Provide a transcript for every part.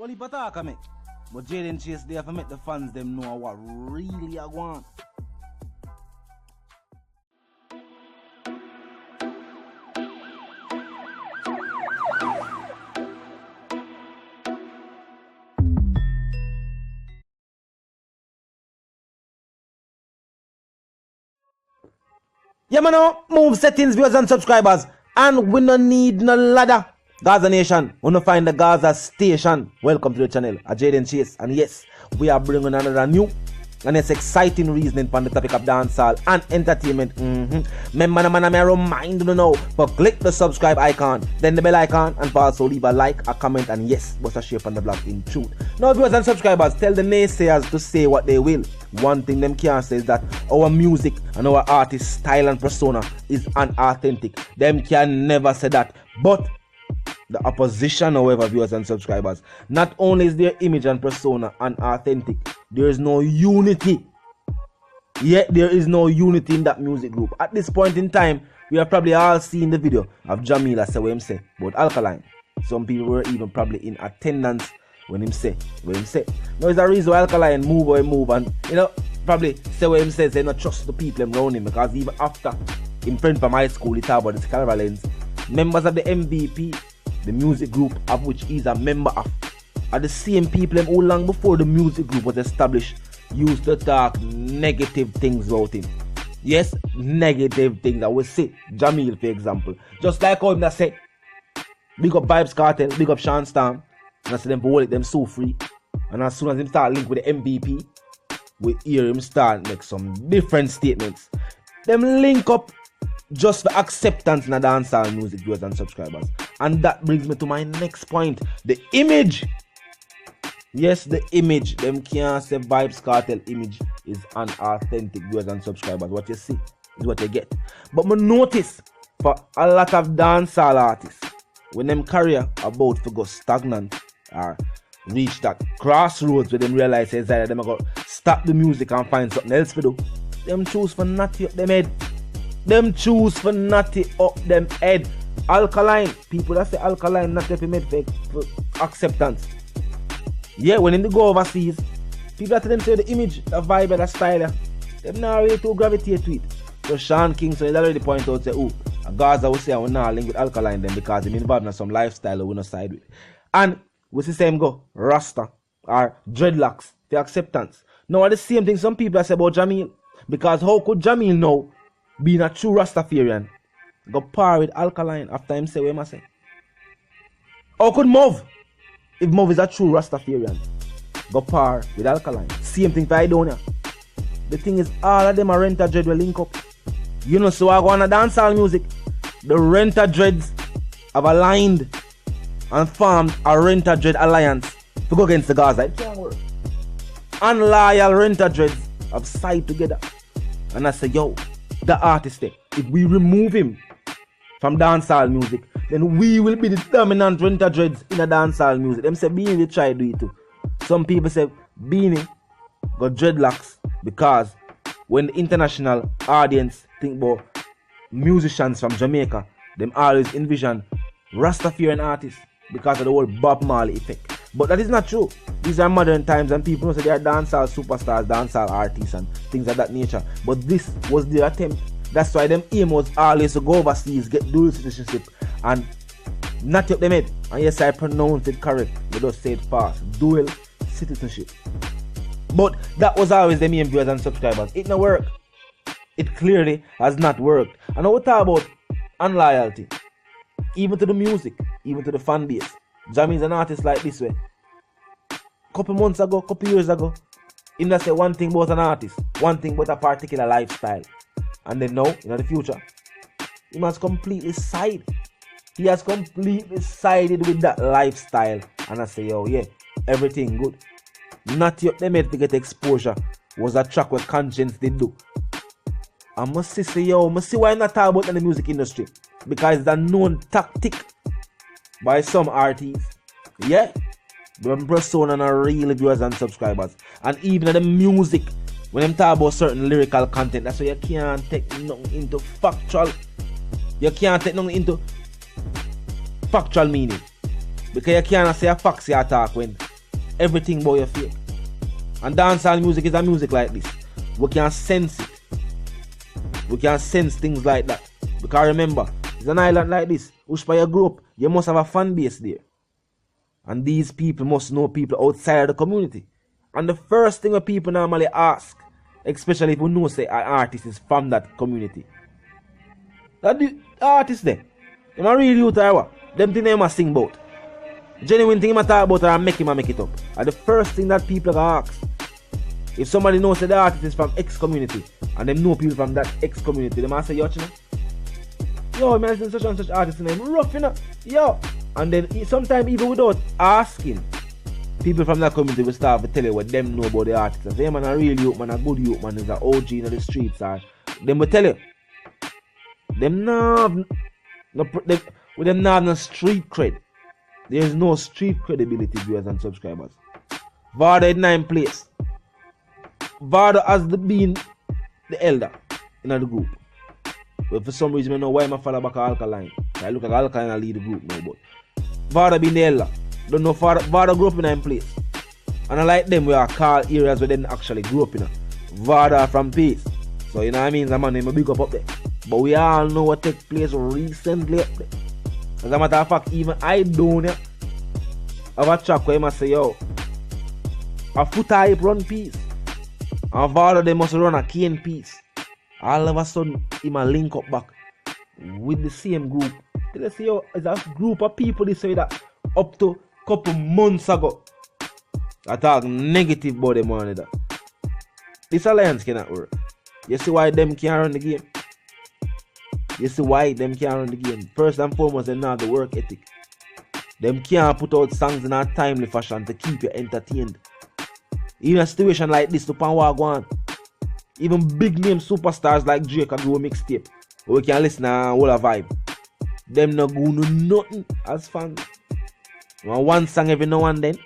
Well, he attack me. But Jayden Chase there to make the fans them know what really I want. Yeah, man, move settings, viewers and subscribers. And we no need no ladder. Gaza Nation, we no find the Gaza Station. Welcome to the channel, Jayden Chase. And yes, we are bringing another new and it's exciting reasoning on the topic of dancehall and entertainment. Remember, man, I remind you now, but click the subscribe icon, then the bell icon, and also leave a like, a comment, and yes, what's a share on the blog in truth. Now, viewers and subscribers, tell the naysayers to say what they will. One thing them can't say is that our music and our artist style and persona is unauthentic. Them can never say that. But the opposition, however, viewers and subscribers, not only is their image and persona unauthentic, there is no unity. Yet there is no unity in that music group. At this point in time, we have probably all seen the video of Jahmiel say what him say about Alkaline. Some people were even probably in attendance when him say what him say. Now there's a reason why Alkaline move or move and probably say what him says, they not trust the people around him, because even after him friend from high school he talk about the Allkaline, members of the MVP, the music group of which he's a member of, are the same people who long before the music group was established used to talk negative things about him. Yes, negative things. I will say Jahmiel, for example. Just like how him that say, big up Vybz Kartel, big up Sean Storm, and I say them hold it them so free. And as soon as him start link with the MVP, we hear him start make some different statements. Them link up just for acceptance in the dancehall music, viewers and subscribers. And that brings me to my next point. The image. Yes, the image. Them can't say Vybz Kartel image is unauthentic, viewers and subscribers. What you see is what you get. But me notice for a lot of dancehall artists, when them career about to go stagnant or reach that crossroads where them realize is that them are going to stop the music and find something else to do, them choose for natty up them head. Them choose for natty up them head. Alkaline, people that say Alkaline not up made for acceptance. Yeah, when they go overseas, people that tell them say the image, the vibe, the style, them not really to gravitate to it. So Sean Kingston already point out say, oh, Gaza will say I will not link with Alkaline then because they involved in some lifestyle we no side with. And we see same go Rasta or dreadlocks for acceptance. Now the same thing some people say about Jahmiel, because how could Jahmiel now, being a true Rastafarian, go par with Alkaline after him say what him say? How could Mov, if Mov is a true Rastafarian, go par with Alkaline? Same thing for Idonia. The thing is, all of them are Renta Dread will link up. You know, so I go on a dancehall music. The Renta Dreads have aligned and formed a Renta Dread alliance to go against the Gaza. It can't work. Unloyal Renta Dreads have side together. And I say, yo, the artist there, if we remove him from dancehall music, then we will be the dominant Renta Dreads in the dancehall music. Them say Beanie they try to do it too. Some people say Beanie got dreadlocks because when the international audience think about musicians from Jamaica, them always envision Rastafarian artists because of the whole Bob Marley effect. But that is not true. These are modern times and people know say they are dancehall superstars, dancehall artists and things of that nature. But this was their attempt. That's why them aim was always to go overseas, get dual citizenship and not up them head. And yes, I pronounced it correct. We just say it fast. Dual citizenship. But that was always the main viewers and subscribers. It not work. It clearly has not worked. And now we talk about unloyalty. Even to the music, even to the fan base. Jahmiel is an artist like this way. Couple months ago, couple years ago, he not say one thing about an artist, one thing about a particular lifestyle. And then now, in the future, he must completely side. He has completely sided with that lifestyle. And I say, yo, yeah, everything good. Not yet them made to get exposure was a track where Conscience did do. I must say, yo, I must see why I'm not talking about in the music industry. Because it's a known tactic by some artists. Yeah. Them persona are real viewers and subscribers. And even in the music, when them talk about certain lyrical content, that's why you can't take nothing into factual. You can't take nothing into factual meaning. Because you can't say a facts you talk when everything about your fake. And dancehall music is a music like this. We can sense it. We can sense things like that. Because remember, it's an island like this. Where you grew up, you must have a fan base there. And these people must know people outside of the community. And the first thing that people normally ask, especially if you know say an artist is from that community, that the artist there, they not real youth or what? Them thing they must sing about. Genuine thing they talk about or make it up. And the first thing that people are ask, if somebody knows that the artist is from X community and them know people from that X community, they must say, yo, man, such and such artist name rough, you know. Yo. And then sometimes even without asking, people from that community will start to tell you what them know about the artist. And say, man, a real youth, man, a good youth, man, is an OG in the streets. Or them will tell you. Them not have no street cred. There is no street credibility, viewers and subscribers. Vybz in 9th place. Vybz has been the elder in the group. But for some reason I know why I follow back Alkaline. I look at Alkaline and lead the group now, but Vybz been the elder. Don't know Vybz grew up in 9th place. And I like them we are called areas where they actually grew up in. Vybz from Peace. So you know what I mean? The man name a big up there. But we all know what took place recently up there. As a matter of fact, even I don't have a track where I must say, yo, a foot hype run Peace. And Vybz they must run a cane Peace. All of a sudden, he might link up back with the same group. Let's see, yo, it's a group of people they say that up to a couple months ago I talk negative about them on that. This alliance cannot work. You see why them can't run the game? You see why them can't run the game? First and foremost, they not the work ethic. Them can't put out songs in a timely fashion to keep you entertained. Even a situation like this, to Panwagwan. Even big name superstars like Drake can do a mixtape. We can listen and hold a vibe. Them not gonna do nothing as fans. One song every now and then.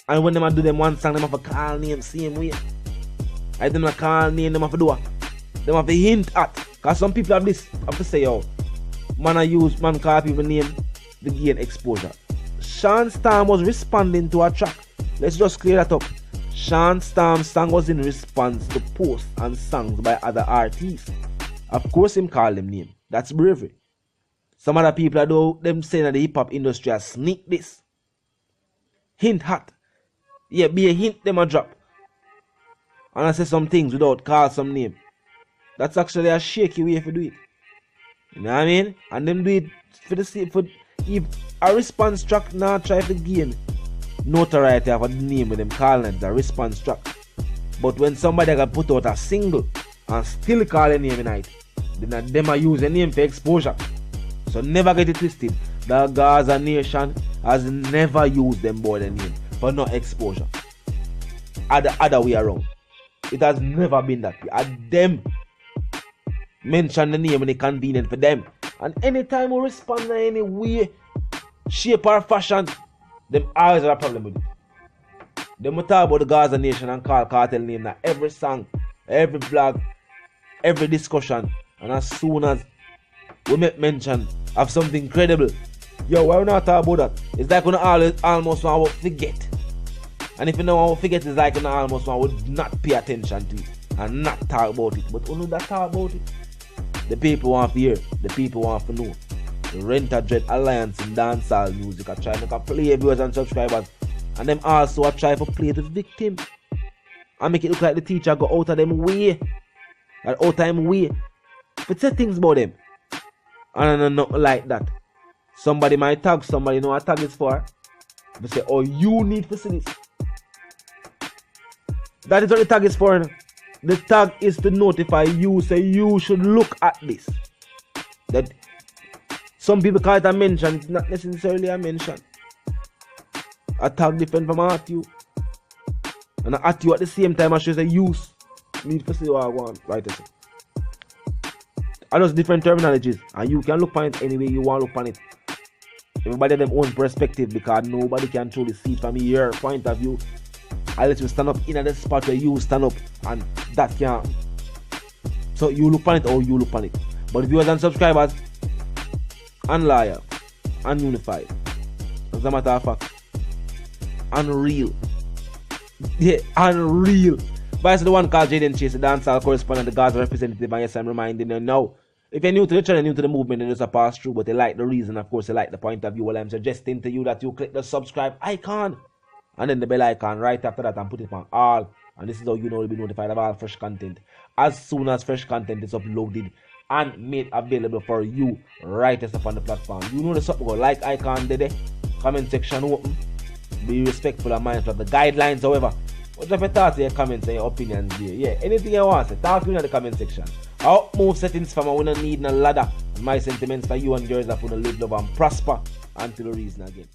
And when them do them one song, them have to call name same way. I them not call name, them have to do it. Them have to hint at. Cause some people have this, have to say, yo, man call people name to gain exposure. Sean Storm was responding to a track. Let's just clear that up. Sean Storm's song was in response to posts and songs by other artists. Of course him call them name. That's bravery. Some other people do them saying that the hip hop industry has sneaked this. Hint hot. Yeah, be a hint them a drop. And I say some things without call some name. That's actually a shaky way to do it. You know what I mean? And them do it for the sake for if a response track now try to gain notoriety of a name with them calling it a response track. But when somebody can put out a single and still call a name in it, then them a use a name for exposure. So never get it twisted. The Gaza Nation has never used them boy the name for no exposure. Other way around. It has never been that way. And them mention the name when it's convenient for them. And anytime we respond in any way, shape or fashion, them always have a problem with it. Them will talk about the Gaza Nation and call Kartel name now every song, every blog, every discussion. And as soon as we make mention of something credible, yo, why we not talk about that? It's like we almost want to forget. And if you don't want to forget, it's like you almost want to not pay attention to it and not talk about it. But only that talk about it, the people want to hear, the people want to know. The Renter Dread Alliance in dancehall music are trying to play viewers and subscribers, and them also are trying to play the victim and make it look like the teacher go out of them way, like out of them way, but say things about them, and not like that. Somebody might tag somebody, you know what tag is for? They say, oh, you need to see this. That is what the tag is for. The tag is to notify you, say you should look at this. That some people call it a mention, it's not necessarily a mention. A tag different from a at you. And a at you at the same time as you say use. Need to see what I want. Right. I just different terminologies. And you can look on it any way you want to look on it. Everybody have their own perspective because nobody can truly see it from your point of view. Unless you stand up in the spot where you stand up, and that can't. So you look on it or you look on it. But viewers and subscribers, and loyal, and unified. As a matter of fact, Unreal. Yeah, unreal. But it's the one called Jayden Chase, the dancehall correspondent, the Gaza representative, and yes, I'm reminding you now. If you're new to the channel, new to the movement, then just a pass through, but you like the reason, of course, you like the point of view, well, I'm suggesting to you that you click the subscribe icon, and then the bell icon right after that, and put it on all, and this is how you know you'll be notified of all fresh content, as soon as fresh content is uploaded, and made available for you, right as up on the platform. You know the something go, like icon there, comment section open, be respectful and mindful of the guidelines, however. What if you thoughts your comments and your opinions there? Yeah, anything you want, say, talk to me in the comment section. Our move settings from we don't need no ladder. My sentiments for you and yours are going to live, love and prosper until the reason again.